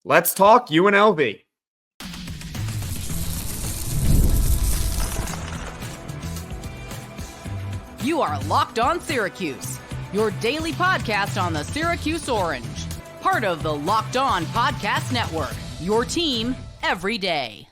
Let's talk UNLV. You are Locked On Syracuse, your daily podcast on the Syracuse Orange. Part of the Locked On Podcast Network, your team every day.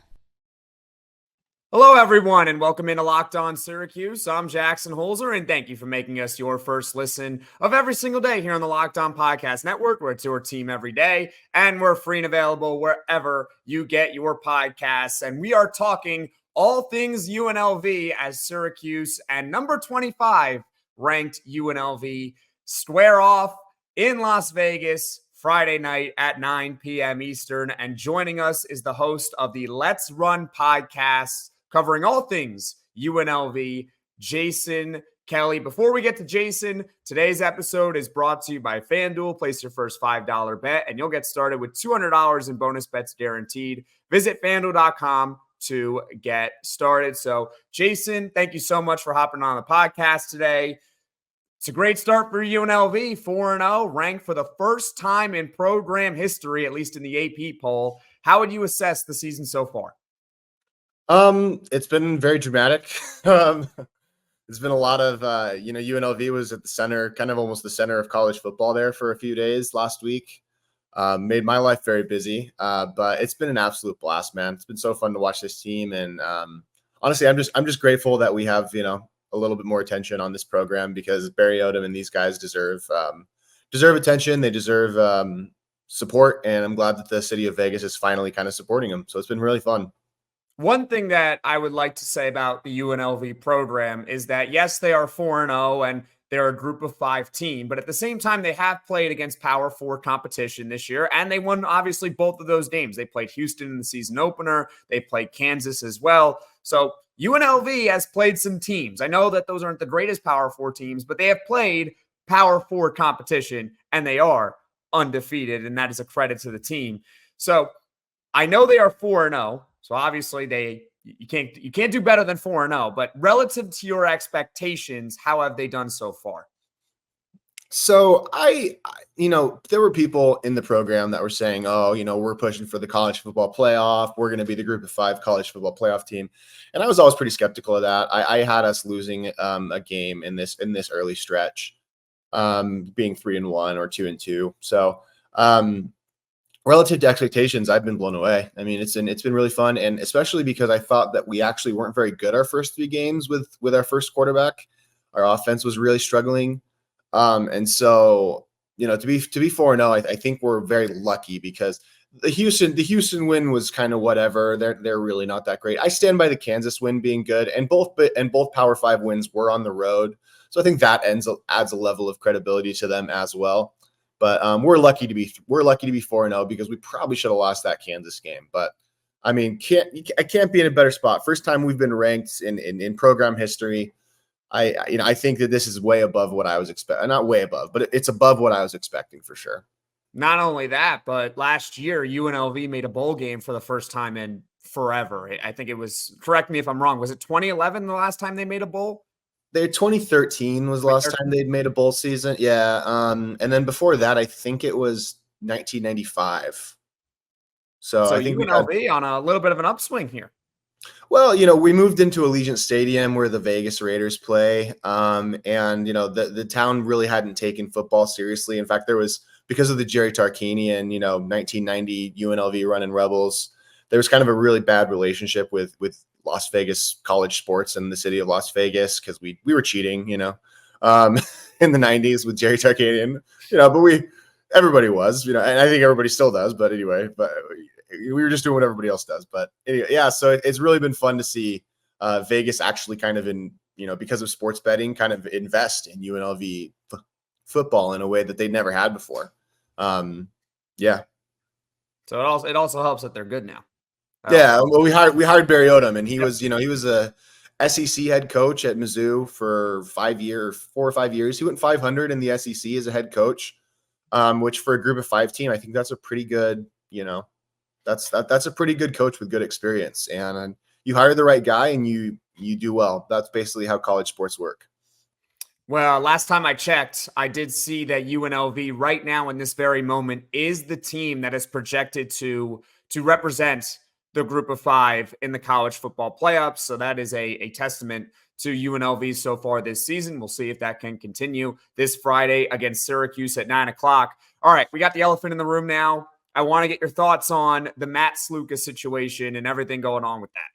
Hello, everyone, and welcome into Locked On Syracuse. I'm Jackson Holzer, and thank you for making us your first listen of every single day here on the Locked On Podcast Network, where it's your team every day, and we're free and available wherever you get your podcasts. And we are talking all things UNLV as Syracuse and number 25 ranked UNLV square off in Las Vegas Friday night at 9 p.m. Eastern. And joining us is the host of the Let's Run podcast, covering all things UNLV, Jason Kelly. Before we get to Jason, today's episode is brought to you by FanDuel. Place your first $5 bet, and you'll get started with $200 in bonus bets guaranteed. Visit FanDuel.com to get started. So, Jason, thank you so much for hopping on the podcast today. It's a great start for UNLV, 4-0, ranked for the first time in program history, at least in the AP poll. How would you assess the season so far? It's been very dramatic. It's been a lot of, UNLV was at the center, kind of almost the center of college football there for a few days last week. Made my life very busy, but it's been an absolute blast, man. It's been so fun to watch this team. And honestly, I'm just grateful that we have, a little bit more attention on this program, because Barry Odom and these guys deserve attention. They deserve support. And I'm glad that the city of Vegas is finally kind of supporting them. So it's been really fun. One thing that I would like to say about the UNLV program is that, yes, they are 4-0 and they're a group of 5 team, but at the same time, they have played against Power 4 competition this year, and they won, obviously, both of those games. They played Houston in the season opener. They played Kansas as well. So UNLV has played some teams. I know that those aren't the greatest Power 4 teams, but they have played Power 4 competition, and they are undefeated, and that is a credit to the team. So I know they are 4-0. So obviously you can't do better than 4-0, but relative to your expectations, how have they done so far? So there were people in the program that were saying, we're pushing for the college football playoff. We're going to be the group of 5 college football playoff team. And I was always pretty skeptical of that. I had us losing a game in this early stretch, being 3-1 or 2-2. So, relative to expectations, I've been blown away. I mean, it's been really fun, and especially because I thought that we actually weren't very good our first 3 games with our first quarterback. Our offense was really struggling, and so to be 4-0, I think we're very lucky, because the Houston win was kind of whatever. They're really not that great. I stand by the Kansas win being good, and both Power 5 wins were on the road, so I think that adds a level of credibility to them as well. But we're lucky to be 4-0, because we probably should have lost that Kansas game. But I mean, I can't be in a better spot. First time we've been ranked in program history. I think that this is way above what I was expecting. Not way above, but it's above what I was expecting for sure. Not only that, but last year UNLV made a bowl game for the first time in forever. I think it was, correct me if I'm wrong, was it 2011 the last time they made a bowl? 2013 was the last time they'd made a bowl season. Yeah. And then before that, I think it was 1995. So I think UNLV on a little bit of an upswing here. Well, we moved into Allegiant Stadium where the Vegas Raiders play. And the town really hadn't taken football seriously. In fact, there was, because of the Jerry Tarkanian, 1990 UNLV running Rebels, there was kind of a really bad relationship with Las Vegas college sports and the city of Las Vegas, because we were cheating, in the 90s with Jerry Tarkanian, but everybody was, and I think everybody still does, but anyway, we were just doing what everybody else does. But anyway, yeah, so it's really been fun to see Vegas actually kind of because of sports betting, kind of invest in UNLV football in a way that they never had before. Yeah. So it also helps that they're good now. Yeah, well, we hired Barry Odom, and he was a SEC head coach at Mizzou for 4 or 5 years. He went 500 in the SEC as a head coach, which for a group of 5 team, I think that's a pretty good, that's a pretty good coach with good experience. And you hire the right guy and you do well. That's basically how college sports work. Well, last time I checked, I did see that UNLV right now in this very moment is the team that is projected to represent the group of five in the college football playoffs. So that is a testament to UNLV so far this season. We'll see if that can continue this Friday against Syracuse at 9 o'clock. All right, we got the elephant in the room now. I want to get your thoughts on the Matt Sluka situation and everything going on with that.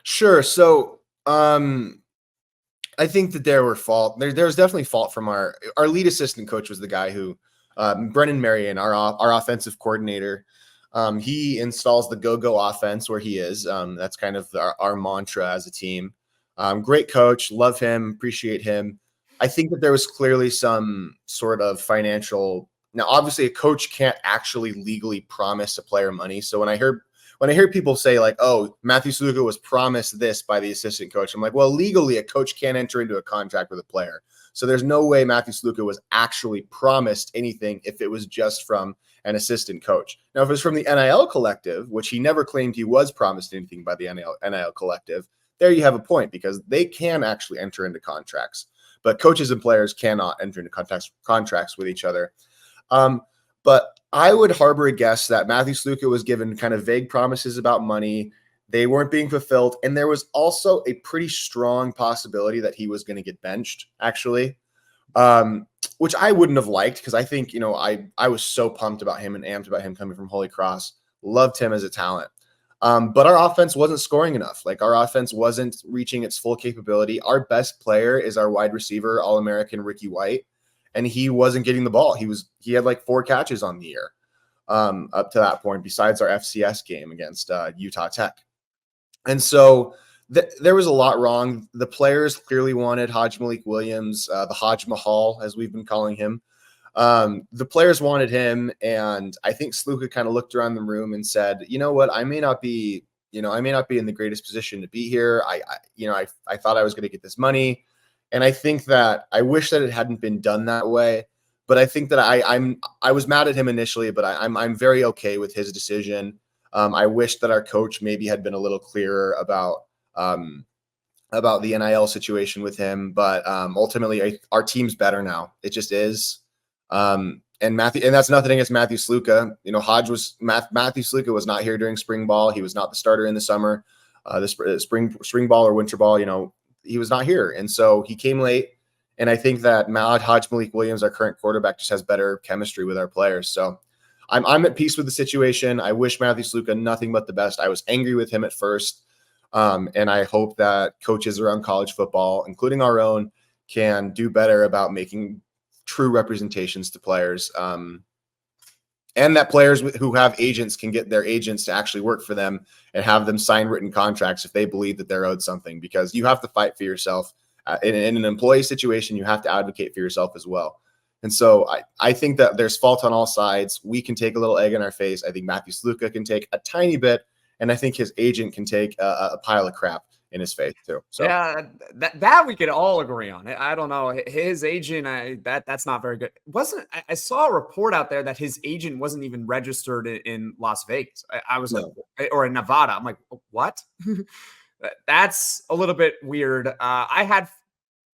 Sure. So, I think that there's definitely fault from our lead assistant coach was the guy who, Brennan Marion, our offensive coordinator. He installs the go-go offense where he is. That's kind of our mantra as a team. Great coach. Love him. Appreciate him. I think that there was clearly some sort of financial. Now, obviously, a coach can't actually legally promise a player money. So when I hear people say like, "Oh, Matthew Sluka was promised this by the assistant coach," I'm like, well, legally, a coach can't enter into a contract with a player. So there's no way Matthew Sluka was actually promised anything if it was just from an assistant coach. Now, if it's from the NIL collective, which he never claimed he was promised anything by the NIL collective, there you have a point because they can actually enter into contracts. But coaches and players cannot enter into contracts with each other. But I would harbor a guess that Matthew Sluka was given kind of vague promises about money. They weren't being fulfilled. And there was also a pretty strong possibility that he was going to get benched, actually, which I wouldn't have liked because I think, I was so pumped about him and amped about him coming from Holy Cross. Loved him as a talent. But our offense wasn't scoring enough. Like our offense wasn't reaching its full capability. Our best player is our wide receiver, All-American Ricky White. And he wasn't getting the ball. He had like 4 catches on the year up to that point, besides our FCS game against Utah Tech. And so there was a lot wrong. The players clearly wanted Hajj-Malik Williams, the Hajj Mahal, as we've been calling him. The players wanted him, and I think Sluka kind of looked around the room and said, "You know what? I may not be in the greatest position to be here. I thought I was going to get this money." And I think that I wish that it hadn't been done that way, but I think that I was mad at him initially, but I'm very okay with his decision. I wish that our coach maybe had been a little clearer about the NIL situation with him, but ultimately our team's better now. It just is. And that's nothing against Matthew Sluka. Matthew Sluka was not here during spring ball. He was not the starter in the summer, the spring ball or winter ball. He was not here. And so he came late. And I think that Hajj-Malik Williams, our current quarterback, just has better chemistry with our players. So I'm at peace with the situation. I wish Matthew Sluka nothing but the best. I was angry with him at first. And I hope that coaches around college football, including our own, can do better about making true representations to players. And that players who have agents can get their agents to actually work for them and have them sign written contracts if they believe that they're owed something, because you have to fight for yourself. In an employee situation, you have to advocate for yourself as well. And so I think that there's fault on all sides. We can take a little egg in our face. I think Matthew Sluka can take a tiny bit, and I think his agent can take a pile of crap in his face too. So yeah, that we could all agree on. I don't know, his agent, that's not very good. I saw a report out there that his agent wasn't even registered in Las Vegas. I was like, or in Nevada. I'm like, what? That's a little bit weird. I had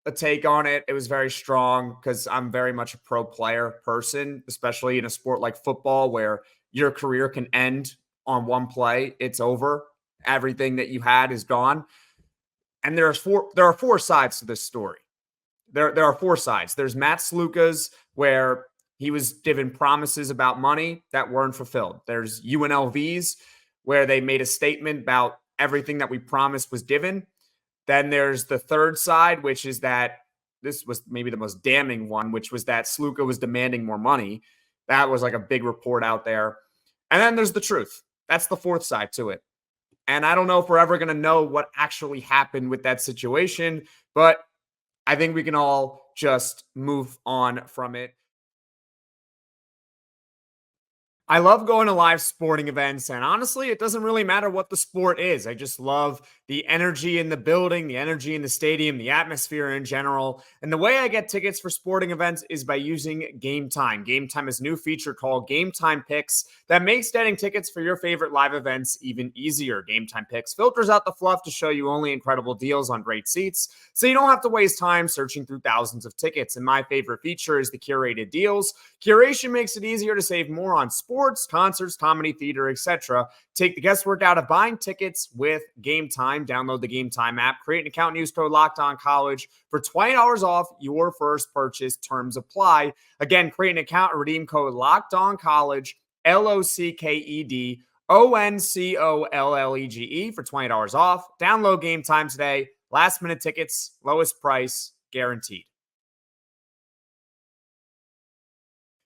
a take on it. It was very strong because I'm very much a pro player person, especially in a sport like football where your career can end on one play. It's over. Everything that you had is gone. And there are 4 sides to this story. There are 4 sides. There's Matt Sluka's, where he was given promises about money that weren't fulfilled. There's UNLV's, where they made a statement about everything that we promised was given. Then there's the third side, which is that this was maybe the most damning one, which was that Sluka was demanding more money. That was like a big report out there. And then there's the truth. That's the 4th side to it. And I don't know if we're ever going to know what actually happened with that situation, but I think we can all just move on from it. I love going to live sporting events, and honestly, it doesn't really matter what the sport is. I just love the energy in the building, the energy in the stadium, the atmosphere in general. And the way I get tickets for sporting events is by using Gametime. Gametime is a new feature called Gametime Picks that makes getting tickets for your favorite live events even easier. Gametime Picks filters out the fluff to show you only incredible deals on great seats, so you don't have to waste time searching through thousands of tickets. And my favorite feature is the curated deals. Curation makes it easier to save more on sports, concerts, comedy, theater, etc. Take the guesswork out of buying tickets with Gametime. Download the Gametime app, create an account, and use code LOCKEDONCollege for $20 off your first purchase. Terms apply. Again, create an account and redeem code LOCKEDONCollege, LOCKEDONCOLLEGE for $20 off. Download Gametime today. Last minute tickets, lowest price guaranteed.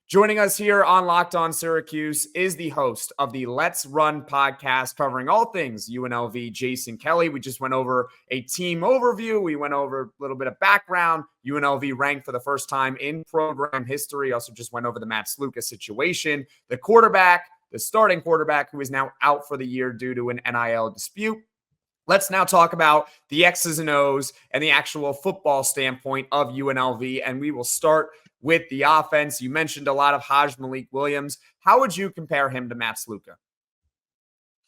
Joining us here on Locked On Syracuse is the host of the Let's Run podcast, covering all things UNLV, Jason Kelly. We just went over a team overview. We went over a little bit of background. UNLV ranked for the first time in program history. Also just went over the Matt Sluka situation, the quarterback, the starting quarterback, who is now out for the year due to an NIL dispute. Let's now talk about the X's and O's and the actual football standpoint of UNLV, and we will start with the offense. You mentioned a lot of Hajj-Malik Williams. How would you compare him to Matt Sluka?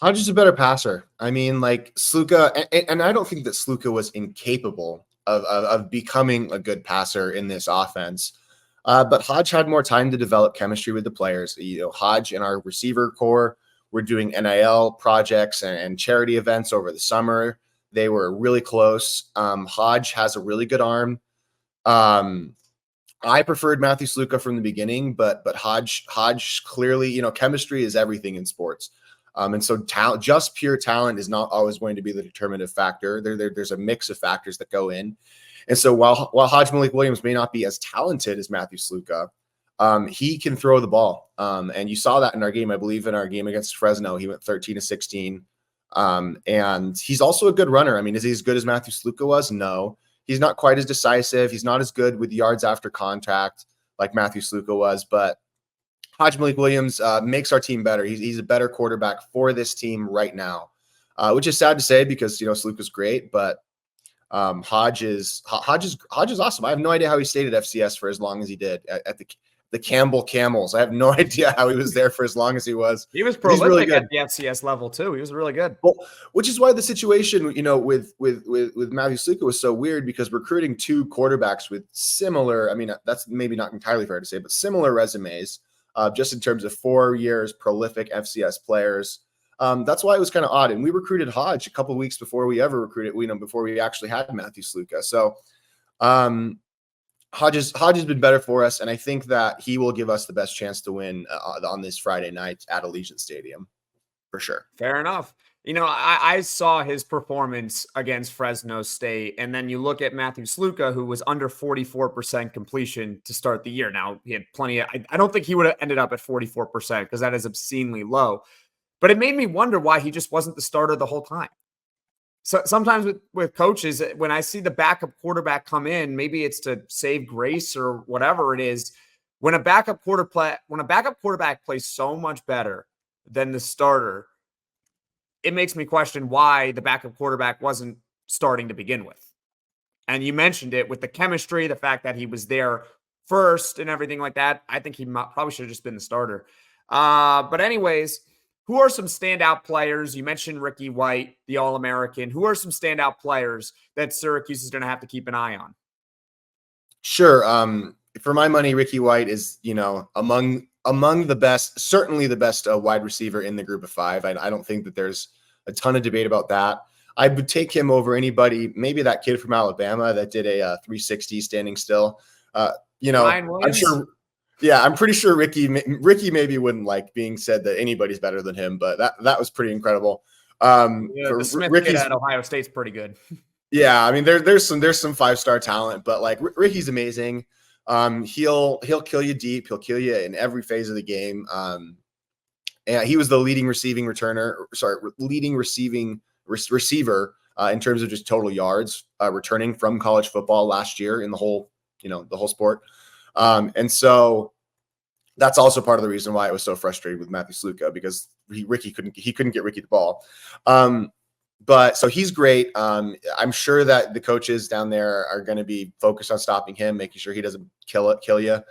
Hajj is a better passer. I mean, like Sluka, and I don't think that Sluka was incapable of becoming a good passer in this offense. But Hajj had more time to develop chemistry with the players. You know, Hajj and our receiver core were doing NIL projects and charity events over the summer. They were really close. Hajj has a really good arm. I preferred Matthew Sluka from the beginning, but Hajj clearly, you know, chemistry is everything in sports. And so just pure talent is not always going to be the determinative factor. There's a mix of factors that go in. And so while Hajj-Malik Williams may not be as talented as Matthew Sluka, he can throw the ball. And you saw that in our game. I believe in our game against Fresno, he went 13-16. And he's also a good runner. I mean, is he as good as Matthew Sluka was? No. He's not quite as decisive. He's not as good with yards after contact like Matthew Sluka was, but Hajj-Malik Williams makes our team better. He's a better quarterback for this team right now, which is sad to say because, you know, Sluka's great, but Hajj is awesome. I have no idea how he stayed at FCS for as long as he did at the Campbell Camels. I have no idea how he was there for as long as he was. He was prolific really at the FCS level too. He was really good. Well, which is why the situation, you know, with Matthew Sluka was so weird, because recruiting two quarterbacks with similar, I mean, that's maybe not entirely fair to say, but similar resumes, just in terms of 4 years, prolific FCS players. That's why it was kind of odd. And we recruited Hajj a couple of weeks before we ever recruited, before we actually had Matthew Sluka. So, Hajj has been better for us, and I think that he will give us the best chance to win on this Friday night at Allegiant Stadium, for sure. Fair enough. You know, I saw his performance against Fresno State, and then you look at Matthew Sluka, who was under 44% completion to start the year. Now, he had plenty of, I don't think he would have ended up at 44% because that is obscenely low, but it made me wonder why he just wasn't the starter the whole time. So sometimes with coaches, when I see the backup quarterback come in, maybe it's to save grace or whatever it is. When a backup quarterback plays so much better than the starter, it makes me question why the backup quarterback wasn't starting to begin with. And you mentioned it with the chemistry, the fact that he was there first and everything like that. I think he probably should have just been the starter. But anyways, who are some standout players? You mentioned Ricky White, the All-American. Who are some standout players that Syracuse is going to have to keep an eye on? Sure. For my money, Ricky White is, you know, among the best, certainly the best wide receiver in the group of five. I don't think that there's a ton of debate about that. I would take him over anybody, maybe that kid from Alabama that did a 360 standing still. You know, I'm sure. Yeah, I'm pretty sure Ricky maybe wouldn't like being said that anybody's better than him, but that was pretty incredible. The Smith kid at Ohio State's pretty good. Yeah, I mean there's some 5-star talent, but like Ricky's amazing. He'll kill you deep. He'll kill you in every phase of the game. And he was the leading receiving receiver in terms of just total yards returning from college football last year in the whole sport. And so That's also part of the reason why I was so frustrated with Matthew Sluka, because Ricky couldn't get Ricky the ball. But so he's great. I'm sure that the coaches down there are going to be focused on stopping him, making sure he doesn't kill you.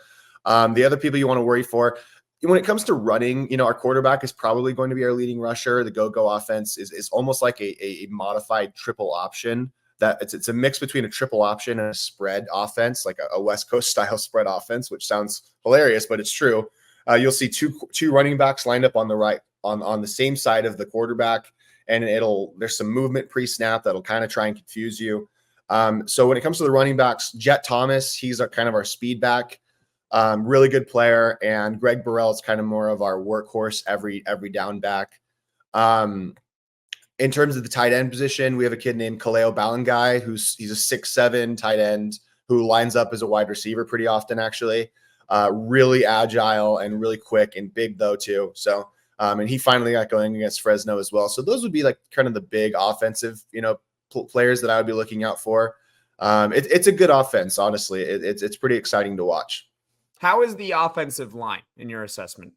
The other people you want to worry for, when it comes to running, our quarterback is probably going to be our leading rusher. The go-go offense is almost like a modified triple option. That it's a mix between a triple option and a spread offense, like a West Coast style spread offense, which sounds hilarious, but it's true. You'll see two running backs lined up on the right on the same side of the quarterback, and there's some movement pre-snap that'll kind of try and confuse you. So when it comes to the running backs, Jet Thomas, he's kind of our speed back, really good player, and Greg Burrell is kind of more of our workhorse every down back. In terms of the tight end position, we have a kid named Kaleo Balangai, he's a 6'7" tight end who lines up as a wide receiver pretty often, actually. Really agile and really quick and big though too. So, and he finally got going against Fresno as well. So those would be like kind of the big offensive, players that I would be looking out for. It's a good offense, honestly. It's pretty exciting to watch. How is the offensive line in your assessment?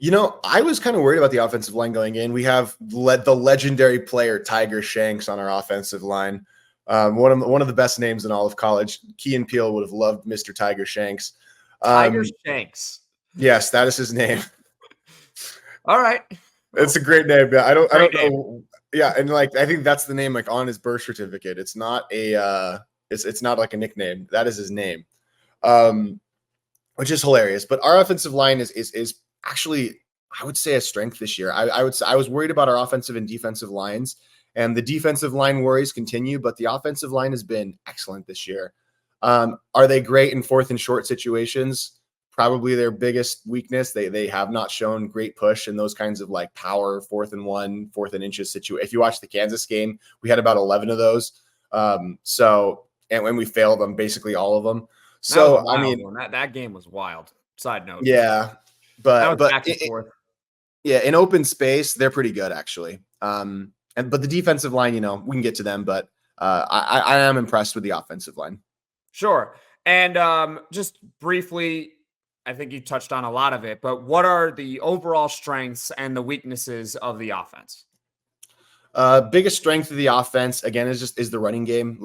I was kind of worried about the offensive line going in. We have the legendary player Tiger Shanks on our offensive line. One of the best names in all of college. Key and Peele would have loved Mr. Tiger Shanks. Tiger Shanks. Yes, that is his name. All right. It's a great name. I don't know. Yeah, and I think that's the name on his birth certificate. It's not it's not like a nickname. That is his name. Which is hilarious. But our offensive line is actually, I would say, a strength this year. I was worried about our offensive and defensive lines, and the defensive line worries continue, but the offensive line has been excellent this year. Are they great in fourth and short situations? Probably their biggest weakness. They have not shown great push in those kinds of power 4th and 1, 4th and inches situation. If you watch the Kansas game, we had about 11 of those. And when we failed them, basically all of them. So I mean, that game was wild. Side note. Yeah. But back and forth. Yeah, in open space, they're pretty good actually. But the defensive line, we can get to them, but I am impressed with the offensive line. Sure. And just briefly, I think you touched on a lot of it, but what are the overall strengths and the weaknesses of the offense? Biggest strength of the offense, again, is the running game.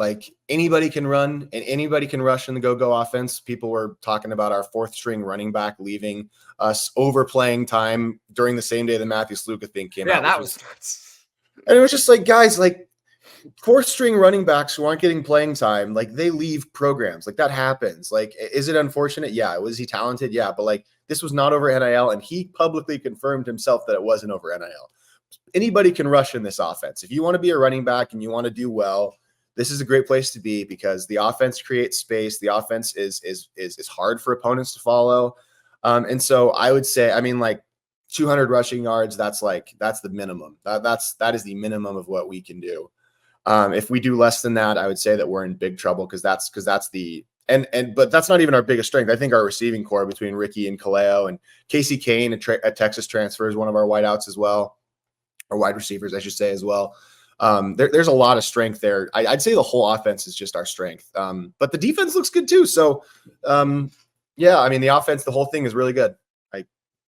Anybody can run and anybody can rush in the go-go offense. People were talking about our 4th string running back leaving us overplaying time during the same day the Matthew Sluka thing came out. Yeah, that was nuts. And it was just guys, 4th string running backs who aren't getting playing time, they leave programs. That happens. Is it unfortunate? Yeah. Was he talented? Yeah. But this was not over NIL, and he publicly confirmed himself that it wasn't over NIL. Anybody can rush in this offense. If you want to be a running back and you want to do well, this is a great place to be, because the offense creates space. The offense is hard for opponents to follow. And so I would say, 200 rushing yards, that's the minimum. That is the minimum of what we can do. If we do less than that, I would say that we're in big trouble, because that's but that's not even our biggest strength. I think our receiving core between Ricky and Kaleo and Casey Kane, a Texas transfer, is one of our wideouts as well. Or wide receivers, I should say, as well. There's a lot of strength there. I'd say the whole offense is just our strength. But the defense looks good too. So, the offense, the whole thing is really good.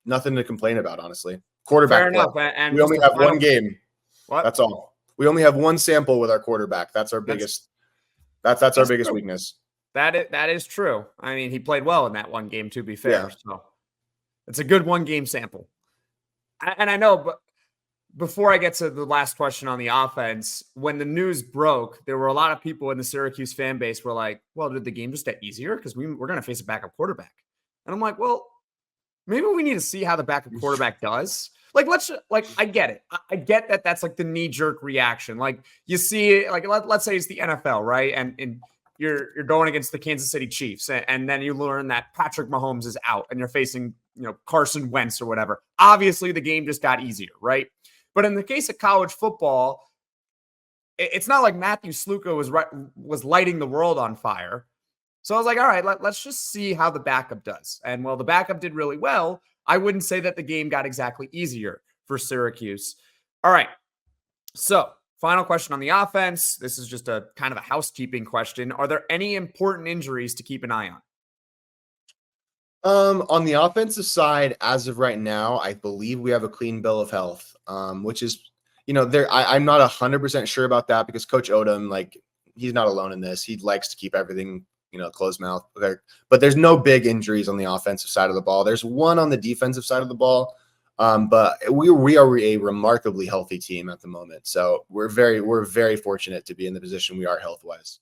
Nothing to complain about, honestly. Quarterback. Fair enough. And we only have one game. What? That's all. We only have one sample with our quarterback. That's our biggest. That's our biggest true. Weakness. That is true. He played well in that one game, to be fair. Yeah. So it's a good 1-game sample. And I know, but before I get to the last question on the offense, when the news broke, there were a lot of people in the Syracuse fan base were like, well, did the game just get easier? Because we're going to face a backup quarterback. And I'm like, well, maybe we need to see how the backup quarterback does. I get it. I get that that's the knee-jerk reaction. You see it, let's say it's the NFL, right? And you're going against the Kansas City Chiefs, and then you learn that Patrick Mahomes is out, and you're facing, Carson Wentz or whatever. Obviously, the game just got easier, right? But in the case of college football, it's not like Matthew Sluka was lighting the world on fire. So I was like, all right, let's just see how the backup does. And while the backup did really well, I wouldn't say that the game got exactly easier for Syracuse. All right. So final question on the offense. This is just a kind of a housekeeping question. Are there any important injuries to keep an eye on? On the offensive side, as of right now, I believe we have a clean bill of health, which is, I'm not 100% sure about that because Coach Odom, like, he's not alone in this. He likes to keep everything, closed mouth. But there's no big injuries on the offensive side of the ball. There's one on the defensive side of the ball, but we are a remarkably healthy team at the moment. So we're very fortunate to be in the position we are health-wise.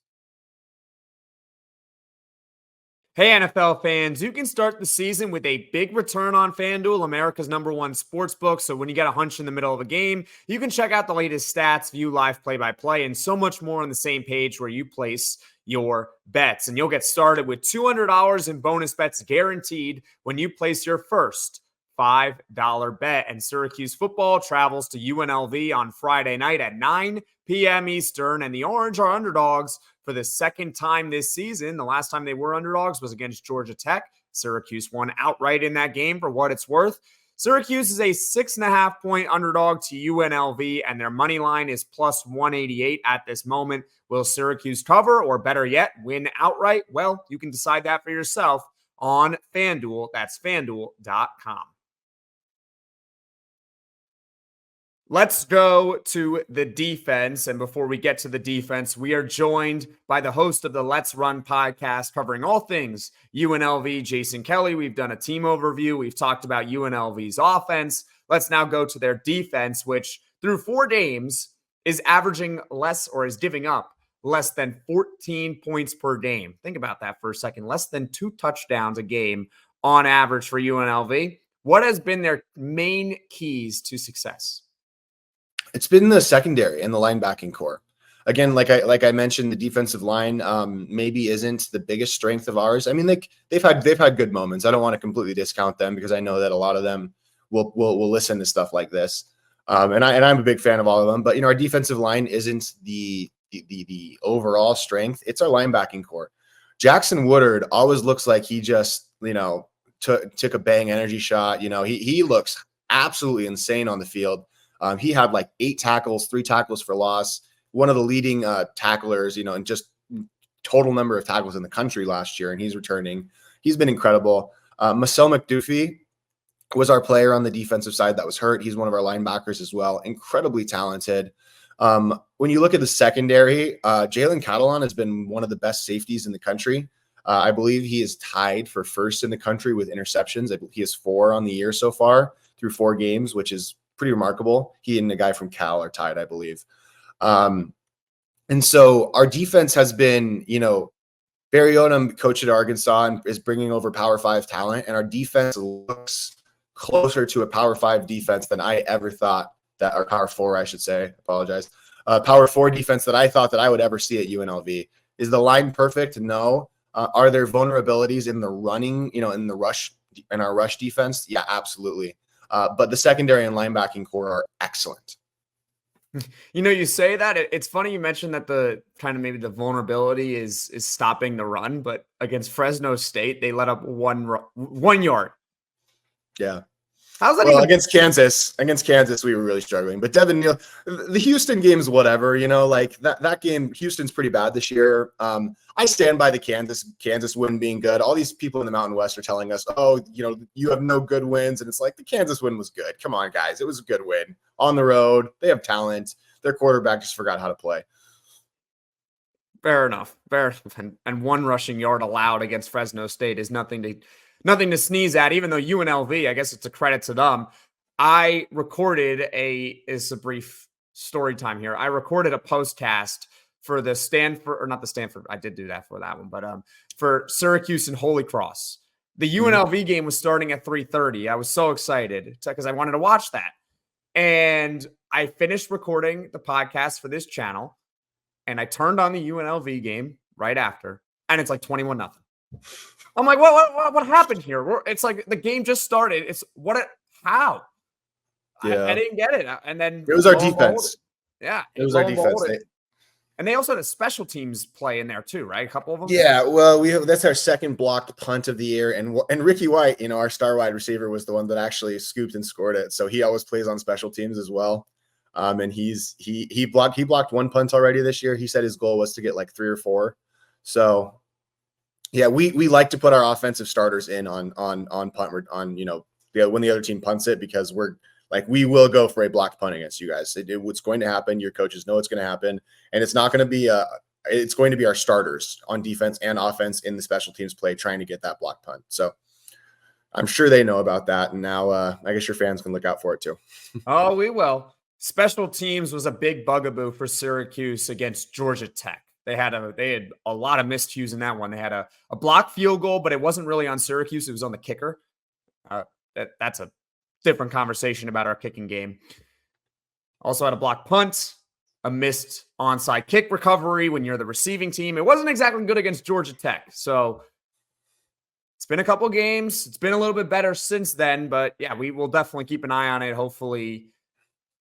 Hey, NFL fans, you can start the season with a big return on FanDuel, America's #1 sportsbook. So when you get a hunch in the middle of a game, you can check out the latest stats, view live play-by-play, and so much more on the same page where you place your bets. And you'll get started with $200 in bonus bets guaranteed when you place your first $5 bet. And Syracuse football travels to UNLV on Friday night at 9 p.m. Eastern, and the Orange are underdogs for the second time this season. The last time they were underdogs was against Georgia Tech. Syracuse won outright in that game for what it's worth. Syracuse is a 6.5-point underdog to UNLV, and their money line is plus 188 at this moment. Will Syracuse cover, or better yet, win outright? Well, you can decide that for yourself on FanDuel. That's FanDuel.com. Let's go to the defense. And before we get to the defense, we are joined by the host of the Let's Run podcast covering all things UNLV, Jason Kelly. We've done a team overview. We've talked about UNLV's offense. Let's now go to their defense, which through 4 games is averaging less, or is giving up less than 14 points per game. Think about that for a second. Less than 2 touchdowns a game on average for UNLV. What has been their main keys to success? It's been the secondary and the linebacking core. Again, like I mentioned, the defensive line maybe isn't the biggest strength of ours. I mean, they've had good moments. I don't want to completely discount them because I know that a lot of them will listen to stuff like this. And I'm a big fan of all of them. But our defensive line isn't the overall strength. It's our linebacking core. Jackson Woodard always looks like he just took a bang energy shot. He looks absolutely insane on the field. He had like 8 tackles, 3 tackles for loss, one of the leading tacklers, and just total number of tackles in the country last year. And he's returning. He's been incredible. Marcel McDuffie was our player on the defensive side that was hurt. He's one of our linebackers as well. Incredibly talented. When you look at the secondary, Jalen Catalon has been one of the best safeties in the country. I believe he is tied for first in the country with interceptions. I believe he has 4 on the year so far through 4 games, which is pretty remarkable. He and the guy from Cal are tied, I believe. And so our defense has been, Barry Odom, coach at Arkansas, and is bringing over Power 5 talent. And our defense looks closer to a Power 5 defense than I ever thought that, or Power 4, I should say. Apologize. Power 4 defense that I thought that I would ever see at UNLV. Is the line perfect? No. Are there vulnerabilities in the running, in our rush defense? Yeah, absolutely. But the secondary and linebacking core are excellent. You say that it's funny you mentioned that the kind of maybe the vulnerability is stopping the run, but against Fresno State, they let up 1 yard. Yeah. How's that even? Against Kansas, we were really struggling. But Devin Neal, the Houston game's whatever, like that game, Houston's pretty bad this year. I stand by the Kansas win being good. All these people in the Mountain West are telling us, you have no good wins. And it's like, the Kansas win was good. Come on, guys. It was a good win. On the road, they have talent. Their quarterback just forgot how to play. Fair enough. And 1 rushing yard allowed against Fresno State is nothing to sneeze at, even though UNLV, I guess it's a credit to them. I recorded it's a brief story time here. I recorded a postcast for the Stanford, I did do that for that one, but for Syracuse and Holy Cross. The UNLV game was starting at 3:30. I was so excited because I wanted to watch that. And I finished recording the podcast for this channel, and I turned on the UNLV game right after, and it's like 21-0. I'm like, what happened here? It's like the game just started. How? Yeah. I didn't get it. And then it was our defense. Yeah. It was our defense. And they also had a special teams play in there too, right? A couple of them. Yeah. Well, that's our second blocked punt of the year. And Ricky White, our star wide receiver, was the one that actually scooped and scored it. So he always plays on special teams as well. And he blocked 1 punt already this year. He said his goal was to get like 3 or 4. So Yeah, we like to put our offensive starters in on punt when the other team punts it, because we will go for a blocked punt against you guys. What's going to happen. Your coaches know it's going to happen, and it's not going to be it's going to be our starters on defense and offense in the special teams play trying to get that blocked punt. So I'm sure they know about that, and now I guess your fans can look out for it too. Oh, we will. Special teams was a big bugaboo for Syracuse against Georgia Tech. They had a lot of miscues in that one. They had a blocked field goal, but it wasn't really on Syracuse. It was on the kicker. That's a different conversation about our kicking game. Also had a blocked punt, a missed onside kick recovery when you're the receiving team. It wasn't exactly good against Georgia Tech. So it's been a couple games. It's been a little bit better since then, but yeah, we will definitely keep an eye on it. Hopefully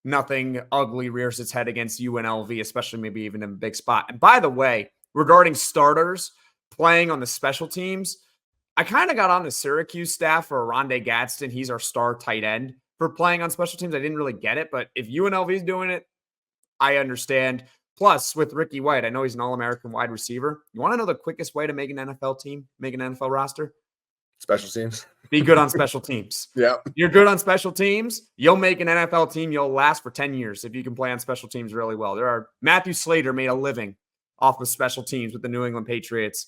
nothing ugly rears its head against UNLV, especially maybe even in a big spot. And by the way, regarding starters playing on the special teams, I kind of got on the Syracuse staff for Rondé Gadsden. He's our star tight end for playing on special teams. I didn't really get it, but if UNLV is doing it, I understand. Plus, with Ricky White, I know he's an All-American wide receiver. You want to know the quickest way to make an NFL team, make an NFL roster? Special teams. Be good on special teams. Yeah. You're good on special teams, you'll make an NFL team. You'll last for 10 years if you can play on special teams really well. Matthew Slater made a living off of special teams with the New England Patriots.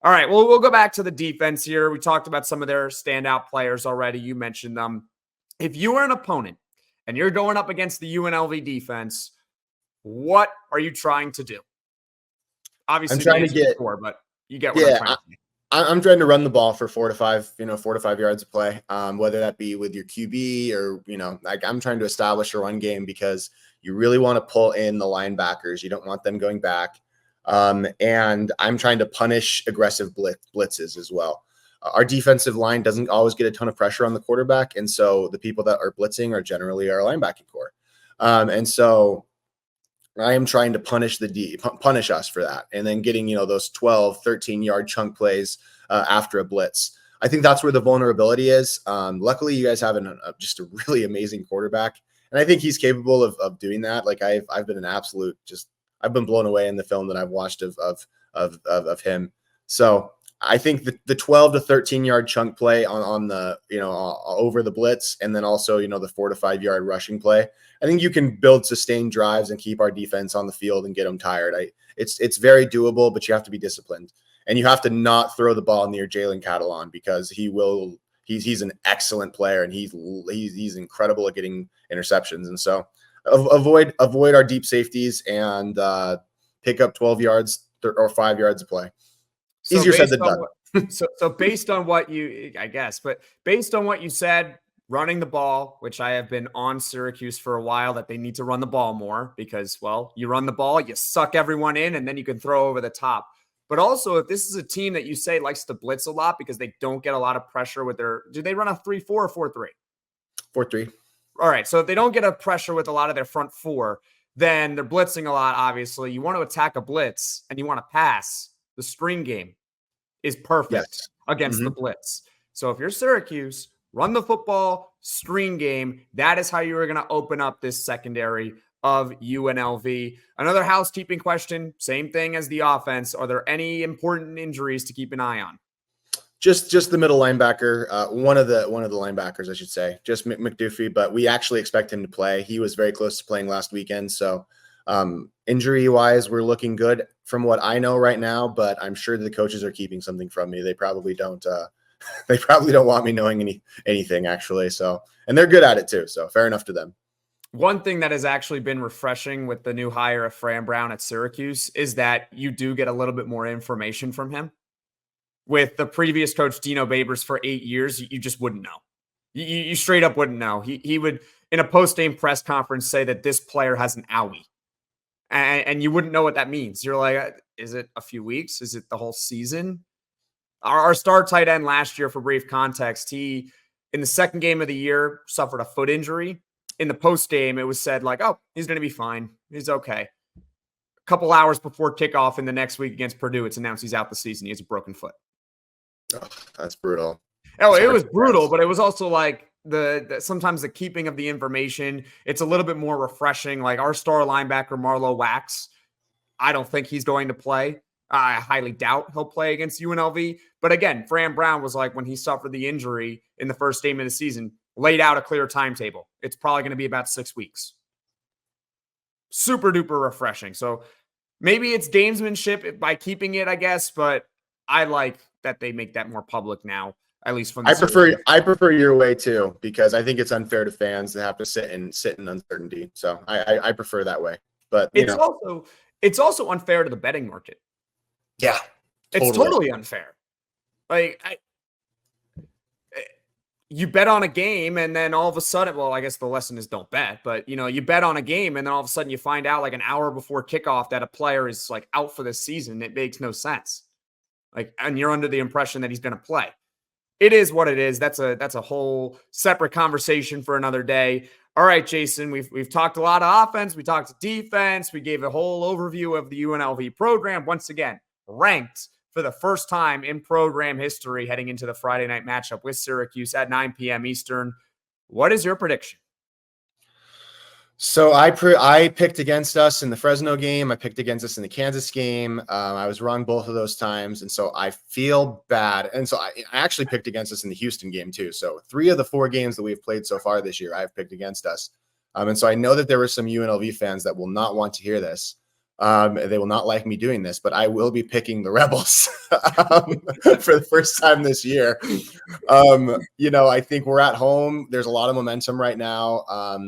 All right, well, we'll go back to the defense here. We talked about some of their standout players already. You mentioned them. If you are an opponent and you're going up against the UNLV defense, what are you trying to do? Obviously, I'm trying to get score, but you get what I'm trying to do. I'm trying to run the ball for 4 to 5 yards of play, whether that be with your QB or, I'm trying to establish a run game, because you really want to pull in the linebackers. You don't want them going back. And I'm trying to punish aggressive blitzes as well. Our defensive line doesn't always get a ton of pressure on the quarterback. And so the people that are blitzing are generally our linebacking core. And so I am trying to punish us for that. And then getting, those 12, 13-yard chunk plays after a blitz. I think that's where the vulnerability is. Luckily, you guys have just a really amazing quarterback. And I think he's capable of doing that. Like I've been I've been blown away in the film that I've watched of him. So I think the 12 to 13-yard chunk play on the, over the blitz, and then also, the 4 to 5 yard rushing play, I think you can build sustained drives and keep our defense on the field and get them tired. It's very doable, but you have to be disciplined, and you have to not throw the ball near Jalen Catalon, because he's an excellent player, and he's incredible at getting interceptions. And so avoid our deep safeties and pick up 12 yards or 5 yards of play. So easier said than done. So based on what based on what you said, running the ball, which I have been on Syracuse for a while, that they need to run the ball more, because, well, you run the ball, you suck everyone in, and then you can throw over the top. But also, if this is a team that you say likes to blitz a lot because they don't get a lot of pressure with do they run a 3-4 or 4-3? 4-3. All right. So if they don't get a pressure with a lot of their front four, then they're blitzing a lot, obviously. You want to attack a blitz and you want to pass. The screen game is perfect against the blitz. So if you're Syracuse, run the football, screen game. That is how you are going to open up this secondary of UNLV. Another housekeeping question, same thing as the offense. Are there any important injuries to keep an eye on? Just the middle linebacker, one of the linebackers, I should say, just McDuffie, but we actually expect him to play. He was very close to playing last weekend. So injury wise, we're looking good from what I know right now, but I'm sure the coaches are keeping something from me. They probably don't want me knowing anything actually. So, and they're good at it too. So fair enough to them. One thing that has actually been refreshing with the new hire of Fran Brown at Syracuse is that you do get a little bit more information from him. With the previous coach, Dino Babers, for 8 years, you just wouldn't know. You straight up wouldn't know. He would, in a post-game press conference, say that this player has an owie. And you wouldn't know what that means. You're like, is it a few weeks? Is it the whole season? Our star tight end last year, for brief context, he, in the second game of the year, suffered a foot injury. In the post-game, it was said like, oh, he's going to be fine. He's okay. A couple hours before kickoff in the next week against Purdue, it's announced he's out the season. He has a broken foot. Oh, that's brutal. Oh, it was brutal, but it was also like sometimes the keeping of the information, it's a little bit more refreshing. Like our star linebacker, Marlo Wax, I don't think he's going to play. I highly doubt he'll play against UNLV. But again, Fran Brown was like, when he suffered the injury in the first game of the season, laid out a clear timetable. It's probably going to be about 6 weeks. Super duper refreshing. So maybe it's gamesmanship by keeping it, I guess, but I like that they make that more public now, at least from the I prefer your way too, because I think it's unfair to fans to have to sit in uncertainty. So I prefer that way. But it's also unfair to the betting market. Yeah. Totally. It's totally unfair. Like you bet on a game and then all of a sudden, well, I guess the lesson is don't bet, but you bet on a game and then all of a sudden you find out like an hour before kickoff that a player is like out for the season. It makes no sense. And you're under the impression that he's going to play. It is what it is. That's a whole separate conversation for another day. All right, Jason, we've talked a lot of offense. We talked defense. We gave a whole overview of the UNLV program. Once again, ranked for the first time in program history heading into the Friday night matchup with Syracuse at 9 p.m. Eastern. What is your prediction? So I picked against us in the Fresno game. I picked against us in the Kansas game. I was wrong both of those times, and so I feel bad. And so I actually picked against us in the Houston game too. So 3 of the 4 games that we've played so far this year, I've picked against us. And so I know that there were some UNLV fans that will not want to hear this. They will not like me doing this, but I will be picking the Rebels for the first time this year. I think we're at home. There's a lot of momentum right now.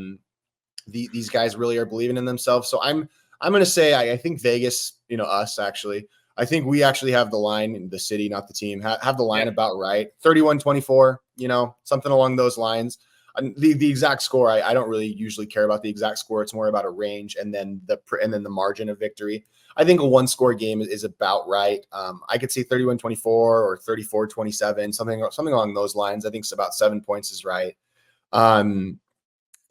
These guys really are believing in themselves. So I'm going to say, I think Vegas, us actually, I think we actually have the line in the city, not the team, have the line about right. 31-24, something along those lines. The exact score, I don't really usually care about the exact score. It's more about a range and then the margin of victory. I think a 1-score game is about right. I could say 31-24 or 34-27, something along those lines. I think it's about 7 points is right.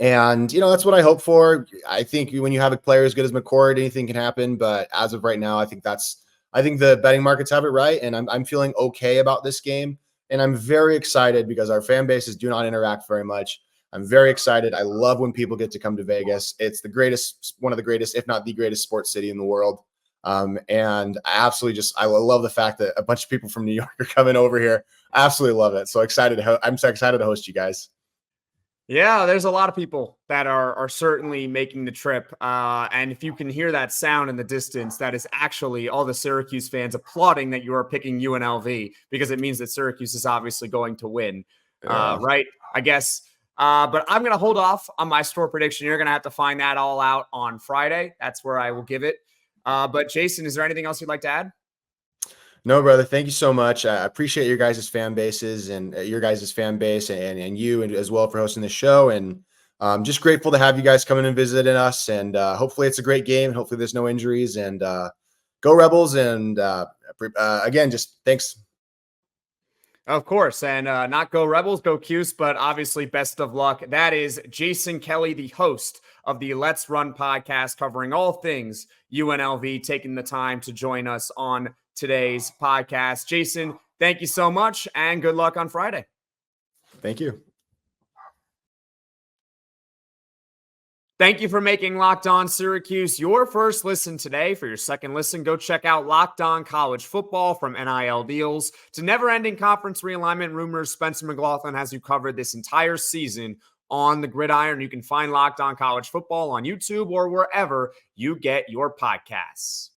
And, that's what I hope for. I think when you have a player as good as McCord, anything can happen. But as of right now, I think the betting markets have it right. And I'm feeling okay about this game. And I'm very excited because our fan bases do not interact very much. I'm very excited. I love when people get to come to Vegas. It's one of the greatest, if not the greatest sports city in the world. And I love the fact that a bunch of people from New York are coming over here. I absolutely love it. So excited. I'm so excited to host you guys. Yeah, there's a lot of people that are certainly making the trip. And if you can hear that sound in the distance, that is actually all the Syracuse fans applauding that you are picking UNLV, because it means that Syracuse is obviously going to win. Right? I guess. But I'm going to hold off on my score prediction. You're going to have to find that all out on Friday. That's where I will give it. But Jason, is there anything else you'd like to add? No, brother. Thank you so much. I appreciate your guys' fan bases and your guys' fan base and you as well for hosting the show. And just grateful to have you guys coming and visiting us. And hopefully it's a great game. And hopefully there's no injuries. And go Rebels. And again, just thanks. Of course. And not go Rebels, go Cuse. But obviously, best of luck. That is Jason Kelly, the host of the Let's Run podcast, covering all things UNLV, taking the time to join us on today's podcast. Jason, thank you so much and good luck on Friday. Thank you. Thank you for making Locked On Syracuse your first listen today. For your second listen, go check out Locked On College Football. From NIL deals to never-ending conference realignment rumors, Spencer McLaughlin has you covered this entire season on the gridiron. You can find Locked On College Football on YouTube or wherever you get your podcasts.